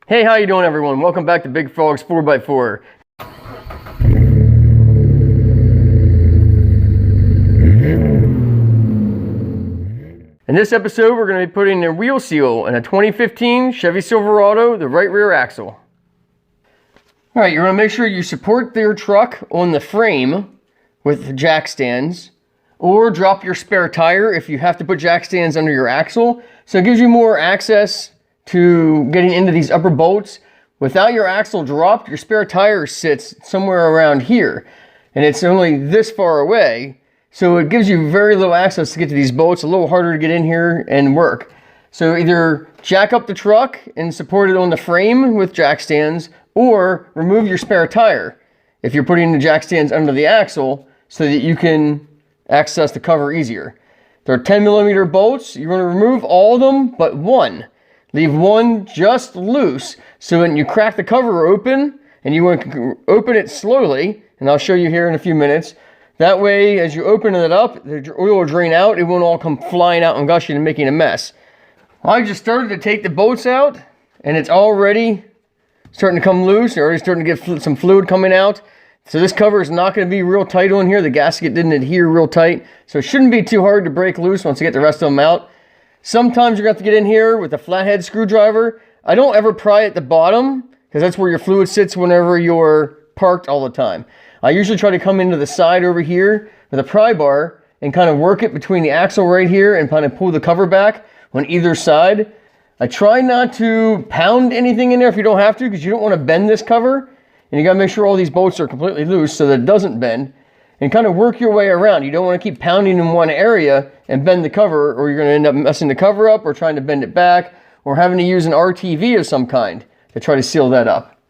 Hey, how you doing everyone? Welcome back to Big Frog's 4x4. In this episode, we're going to be putting a wheel seal in a 2015 Chevy Silverado, the right rear axle. Alright, you're going to make sure you support your truck on the frame with jack stands, or drop your spare tire if you have to put jack stands under your axle. So it gives you more access to getting into these upper bolts. Without your axle dropped, your spare tire sits somewhere around here, and it's only this far away, so it gives you very little access to get to these bolts, a little harder to get in here and work. So either jack up the truck and support it on the frame with jack stands, or remove your spare tire if you're putting the jack stands under the axle so that you can access the cover easier. There are 10mm bolts. You're going to remove all of them but one. Leave one just loose, so when you crack the cover open, and you want to open it slowly, and I'll show you here in a few minutes, that way as you open it up, the oil will drain out, it won't all come flying out and gushing and making a mess. I just started to take the bolts out, and it's already starting to come loose, already starting to get some fluid coming out. So this cover is not going to be real tight on here. The gasket didn't adhere real tight, so it shouldn't be too hard to break loose once you get the rest of them out. Sometimes you're going to have to get in here with a flathead screwdriver. I don't ever pry at the bottom, because that's where your fluid sits whenever you're parked all the time. I usually try to come into the side over here with a pry bar and kind of work it between the axle right here and kind of pull the cover back on either side. I try not to pound anything in there if you don't have to, because you don't want to bend this cover. And you got to make sure all these bolts are completely loose so that it doesn't bend. And kind of work your way around. You don't want to keep pounding in one area and bend the cover, or you're going to end up messing the cover up, or trying to bend it back, or having to use an RTV of some kind to try to seal that up.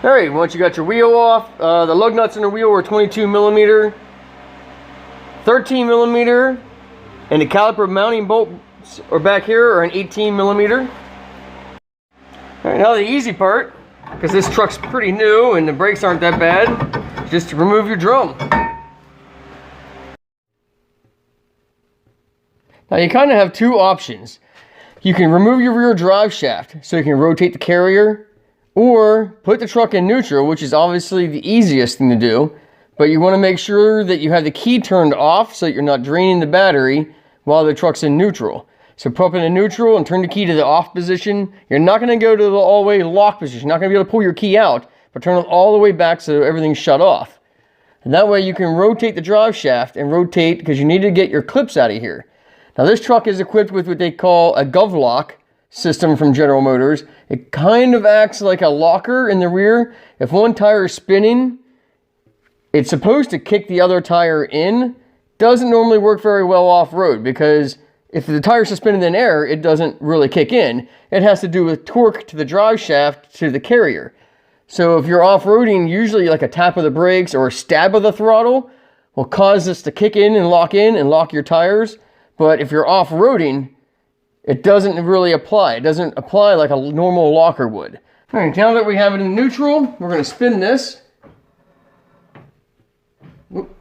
Alright, once you got your wheel off, the lug nuts in the wheel were 22mm, 13mm, and the caliper mounting bolts are back here are an 18mm. All right, now the easy part, because this truck's pretty new and the brakes aren't that bad, is just to remove your drum. Now you kind of have two options. You can remove your rear drive shaft so you can rotate the carrier, or put the truck in neutral, which is obviously the easiest thing to do, but you want to make sure that you have the key turned off so that you're not draining the battery while the truck's in neutral. So pop it in neutral and turn the key to the off position. You're not going to go to the all-way lock position. You're not going to be able to pull your key out, but turn it all the way back so everything's shut off. And that way you can rotate the drive shaft and rotate, because you need to get your clips out of here. Now this truck is equipped with what they call a GovLock system from General Motors. It kind of acts like a locker in the rear. If one tire is spinning, it's supposed to kick the other tire in. Doesn't normally work very well off-road, because if the tire is suspended in air, it doesn't really kick in. It has to do with torque to the drive shaft to the carrier. So if you're off-roading, usually like a tap of the brakes or a stab of the throttle will cause this to kick in and lock your tires. But if you're off-roading, it doesn't really apply. It doesn't apply like a normal locker would. All right, now that we have it in neutral, we're going to spin this. Oop.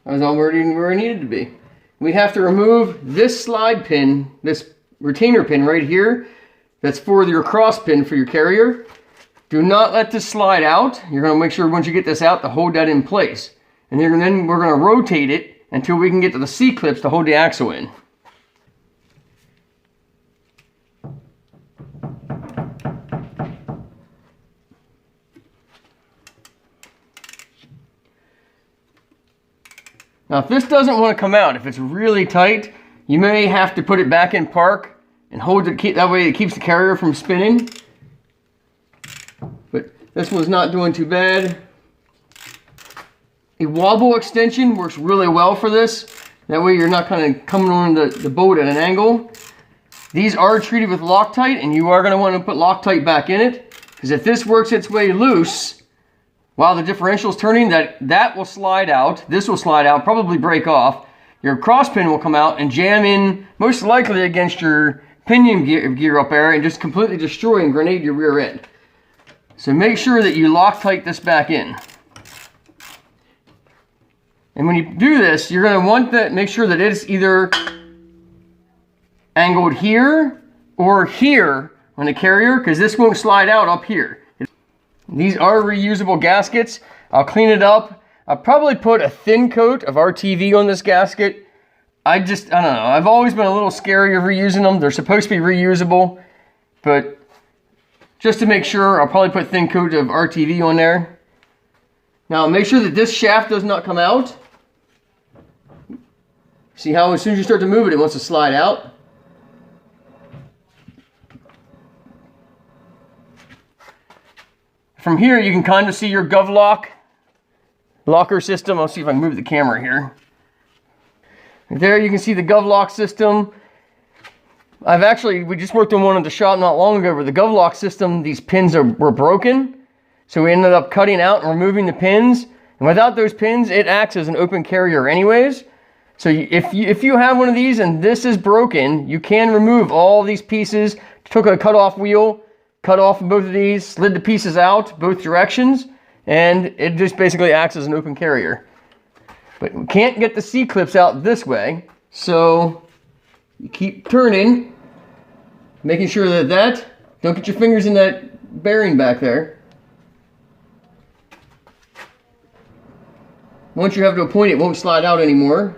That was all where it needed to be. We have to remove this slide pin, this retainer pin right here. That's for your cross pin for your carrier. Do not let this slide out. You're going to make sure once you get this out to hold that in place. And then we're going to rotate it until we can get to the C-clips to hold the axle in. Now if this doesn't want to come out, if it's really tight, you may have to put it back in park and hold it, that way it keeps the carrier from spinning. But this one's not doing too bad. A wobble extension works really well for this. That way you're not kind of coming on the boat at an angle. These are treated with Loctite, and you are going to want to put Loctite back in it, because if this works its way loose while the differential is turning, that will slide out. This will slide out, probably break off. Your cross pin will come out and jam in, most likely against your pinion gear up there, and just completely destroy and grenade your rear end. So make sure that you Loctite this back in. And when you do this, you're going to want to make sure that it's either angled here or here on the carrier, because this won't slide out up here. These are reusable gaskets. I'll clean it up. I'll probably put a thin coat of RTV on this gasket. I don't know. I've always been a little scary of reusing them. They're supposed to be reusable, but just to make sure, I'll probably put thin coat of RTV on there. Now make sure that this shaft does not come out. See how as soon as you start to move it, it wants to slide out. From here, you can kind of see your locker system. I'll see if I can move the camera here. There you can see the GovLock system. We just worked on one at the shop not long ago where the GovLock system, these pins were broken. So we ended up cutting out and removing the pins. And without those pins, it acts as an open carrier anyways. So if you have one of these and this is broken, you can remove all these pieces. Took a cut-off wheel, cut off both of these, slid the pieces out both directions, and it just basically acts as an open carrier. But we can't get the C-clips out this way, so you keep turning, making sure that don't get your fingers in that bearing back there. Once you have to a point, it won't slide out anymore.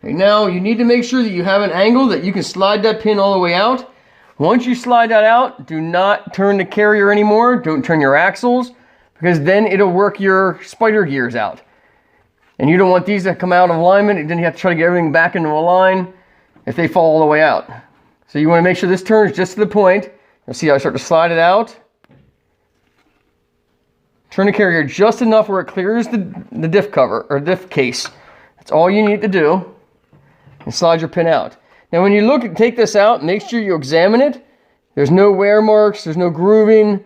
Okay, now you need to make sure that you have an angle that you can slide that pin all the way out. Once you slide that out, do not turn the carrier anymore. Don't turn your axles, because then it'll work your spider gears out. And you don't want these to come out of alignment, and then you have to try to get everything back into a line if they fall all the way out. So you want to make sure this turns just to the point. You'll see how I start to slide it out. Turn the carrier just enough where it clears the diff cover, or diff case. That's all you need to do. And slide your pin out. Now when you take this out, make sure you examine it. There's no wear marks, there's no grooving.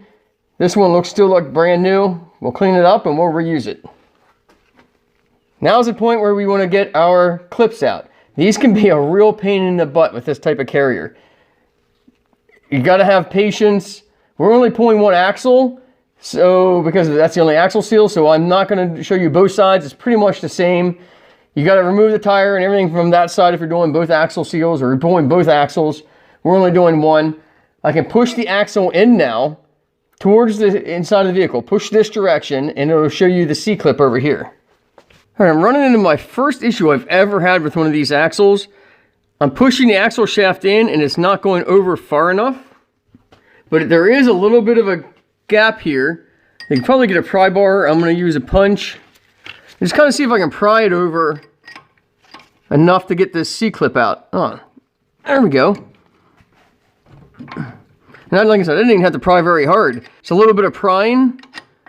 This one looks still like brand new. We'll clean it up and we'll reuse it. Now's the point where we want to get our clips out. These can be a real pain in the butt with this type of carrier. You got to have patience. We're only pulling one axle, so because that's the only axle seal, so I'm not going to show you both sides. It's pretty much the same. You got to remove the tire and everything from that side if you're doing both axle seals, or you're pulling both axles. We're only doing one. I can push the axle in now towards the inside of the vehicle. Push this direction and it'll show you the C-clip over here. All right, I'm running into my first issue I've ever had with one of these axles. I'm pushing the axle shaft in and it's not going over far enough. But there is a little bit of a gap here. You can probably get a pry bar. I'm going to use a punch. Just kind of see if I can pry it over enough to get this C-clip out. Oh, there we go. And like I said, I didn't even have to pry very hard. It's a little bit of prying,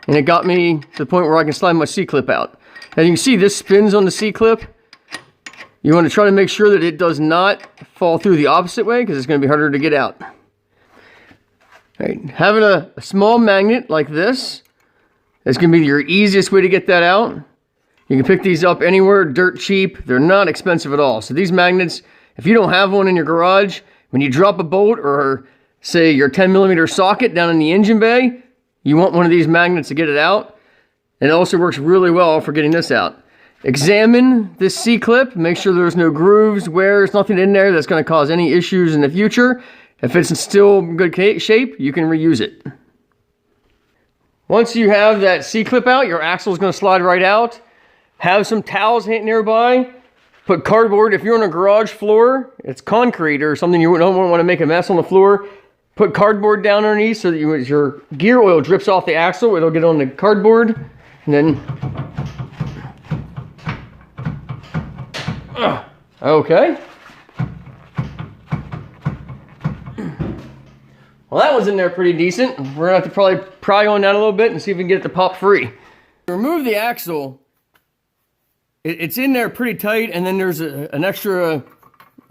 and it got me to the point where I can slide my C-clip out. As you can see, this spins on the C-clip. You want to try to make sure that it does not fall through the opposite way, because it's going to be harder to get out. All right, having a small magnet like this is going to be your easiest way to get that out. You can pick these up anywhere, dirt cheap. They're not expensive at all. So these magnets, if you don't have one in your garage, when you drop a bolt or say your 10mm socket down in the engine bay, you want one of these magnets to get it out. And it also works really well for getting this out. Examine this C-clip, make sure there's no grooves, wears, nothing in there that's going to cause any issues in the future. If it's still in good shape, you can reuse it. Once you have that C-clip out, your axle is going to slide right out. Have some towels nearby. Put cardboard. If you're on a garage floor, it's concrete or something, you don't want to make a mess on the floor. Put cardboard down underneath so that as your gear oil drips off the axle, it'll get on the cardboard. And then, okay. Well, that was in there pretty decent. We're gonna have to probably pry on that a little bit and see if we can get it to pop free. Remove the axle. It's in there pretty tight, and then there's an extra,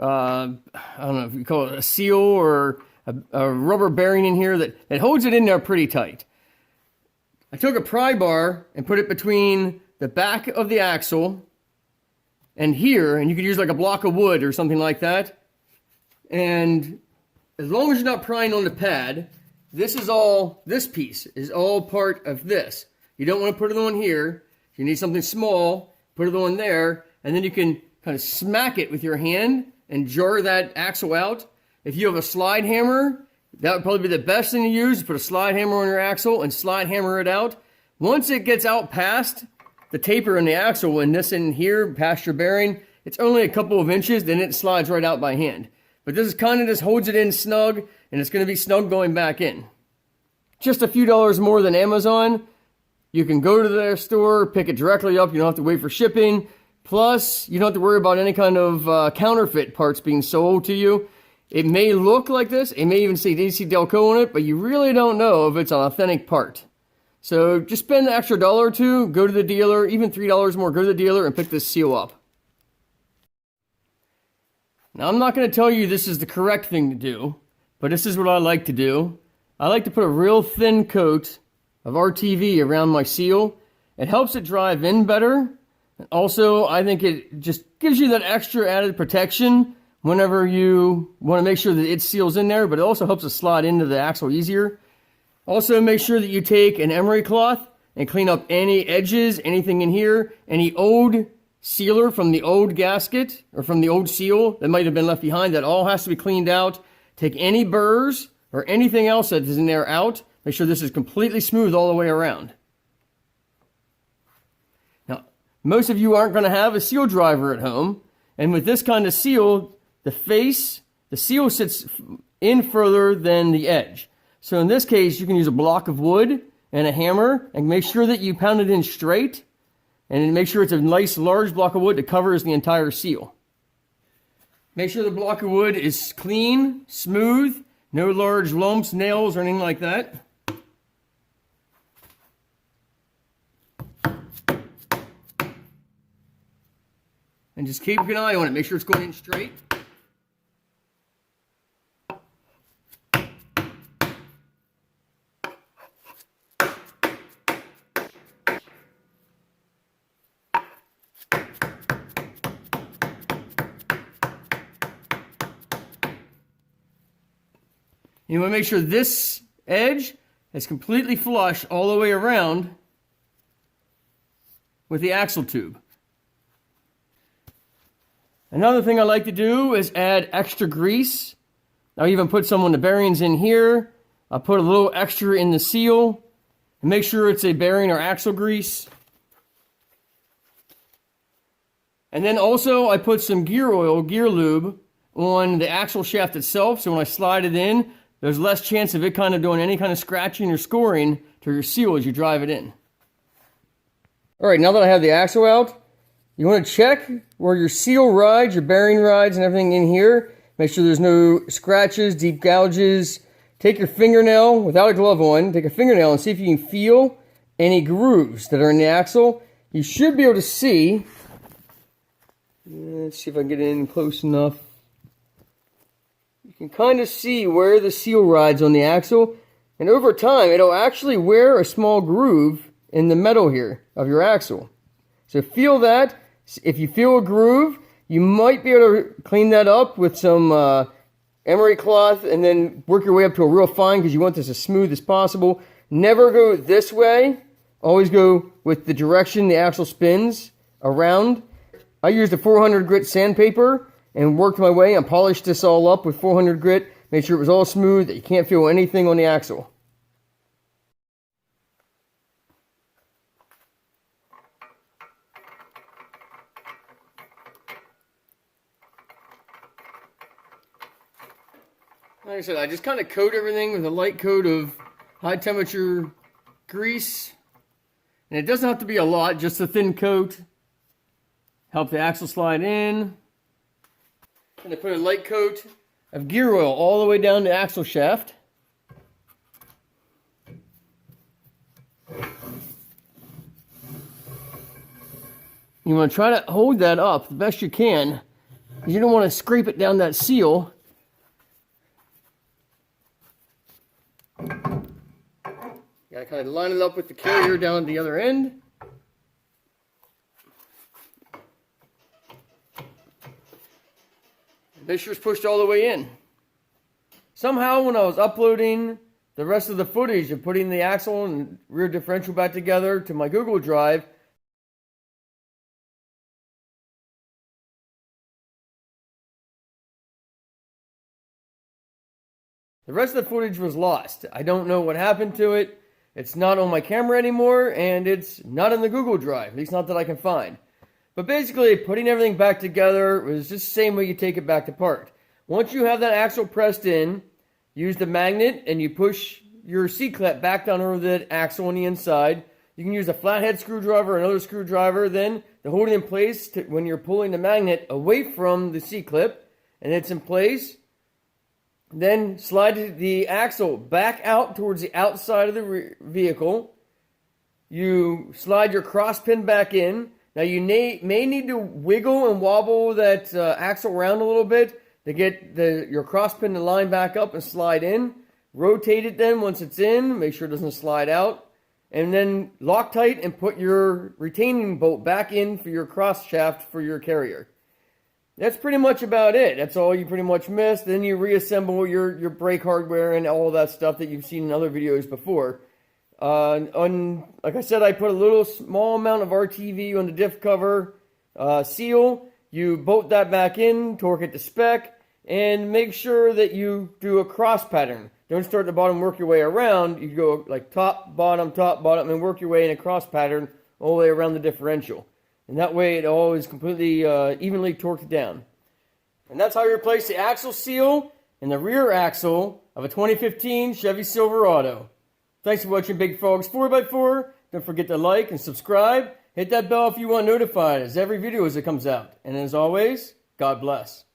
I don't know if you call it a seal or a rubber bearing in here that holds it in there pretty tight. I took a pry bar and put it between the back of the axle and here, and you could use like a block of wood or something like that. And as long as you're not prying on the pad, this piece is all part of this. You don't want to put it on here. If you need something small, put it on there, and then you can kind of smack it with your hand and jar that axle out. If you have a slide hammer, that would probably be the best thing to use. Put a slide hammer on your axle and slide hammer it out. Once it gets out past the taper in the axle, and this in here, past your bearing, it's only a couple of inches, then it slides right out by hand. But this is kind of just holds it in snug, and it's going to be snug going back in. Just a few dollars more than Amazon. You can go to their store, pick it directly up. You don't have to wait for shipping. Plus, you don't have to worry about any kind of counterfeit parts being sold to you. It may look like this. It may even say DC Delco on it, but you really don't know if it's an authentic part. So just spend the extra $1 or $2, go to the dealer, even $3 more, go to the dealer and pick this seal up. Now, I'm not going to tell you this is the correct thing to do, but this is what I like to do. I like to put a real thin coat of RTV around my seal. It helps it drive in better. Also, I think it just gives you that extra added protection whenever you want to make sure that it seals in there, but it also helps it slide into the axle easier. Also, make sure that you take an emery cloth and clean up any edges, anything in here, any old sealer from the old gasket or from the old seal that might have been left behind. That all has to be cleaned out. Take any burrs or anything else that is in there out. Make sure this is completely smooth all the way around. Now, most of you aren't going to have a seal driver at home, and with this kind of seal, the seal sits in further than the edge. So in this case, you can use a block of wood and a hammer and make sure that you pound it in straight, and make sure it's a nice large block of wood that covers the entire seal. Make sure the block of wood is clean, smooth, no large lumps, nails, or anything like that. And just keep an eye on it. Make sure it's going in straight. You want to make sure this edge is completely flush all the way around with the axle tube. Another thing I like to do is add extra grease. I'll even put some on the bearings in here. I'll put a little extra in the seal and make sure it's a bearing or axle grease. And then also I put some gear oil, gear lube, on the axle shaft itself, so when I slide it in, there's less chance of it kind of doing any kind of scratching or scoring to your seal as you drive it in. All right, now that I have the axle out, you want to check where your seal rides, your bearing rides, and everything in here. Make sure there's no scratches, deep gouges. Take your fingernail, without a glove on, take a fingernail and see if you can feel any grooves that are in the axle. You should be able to see. Let's see if I can get in close enough. You can kind of see where the seal rides on the axle, and over time it'll actually wear a small groove in the metal here of your axle. So feel that. If you feel a groove, you might be able to clean that up with some emery cloth and then work your way up to a real fine, because you want this as smooth as possible. Never go this way. Always go with the direction the axle spins around. I used a 400 grit sandpaper and worked my way and polished this all up with 400 grit. Made sure it was all smooth, that you can't feel anything on the axle. Like I said, I just kind of coat everything with a light coat of high temperature grease. And it doesn't have to be a lot, just a thin coat. Help the axle slide in. And I put a light coat of gear oil all the way down the axle shaft. You want to try to hold that up the best you can. You don't want to scrape it down that seal. You gotta kind of line it up with the carrier down at the other end. Make sure it's pushed all the way in. Somehow when I was uploading the rest of the footage of putting the axle and rear differential back together to my Google Drive, The rest of the footage was lost. I don't know what happened to it. It's not on my camera anymore, and it's not in the Google Drive, at least not that I can find. But basically, putting everything back together was just the same way you take it back apart. Once you have that axle pressed in, use the magnet and you push your C-clip back down over the axle on the inside. You can use a flathead screwdriver or another screwdriver then to hold it in place when you're pulling the magnet away from the C-clip, and it's in place. Then slide the axle back out towards the outside of the vehicle. You slide your cross pin back in. Now you may need to wiggle and wobble that axle around a little bit to get your cross pin to line back up and slide in. Rotate it then once it's in. Make sure it doesn't slide out. And then Loctite and put your retaining bolt back in for your cross shaft for your carrier. That's pretty much about it. That's all you pretty much missed. Then you reassemble your brake hardware and all that stuff that you've seen in other videos before. Like I said, I put a little small amount of RTV on the diff cover seal. You bolt that back in, torque it to spec, and make sure that you do a cross pattern. Don't start at the bottom, work your way around. You go like top, bottom, and work your way in a cross pattern all the way around the differential. And that way it all is completely evenly torqued down. And that's how you replace the axle seal and the rear axle of a 2015 Chevy Silverado. Thanks for watching Big Frog's 4x4. Don't forget to like and subscribe. Hit that bell if you want notified as every video as it comes out. And as always, God bless.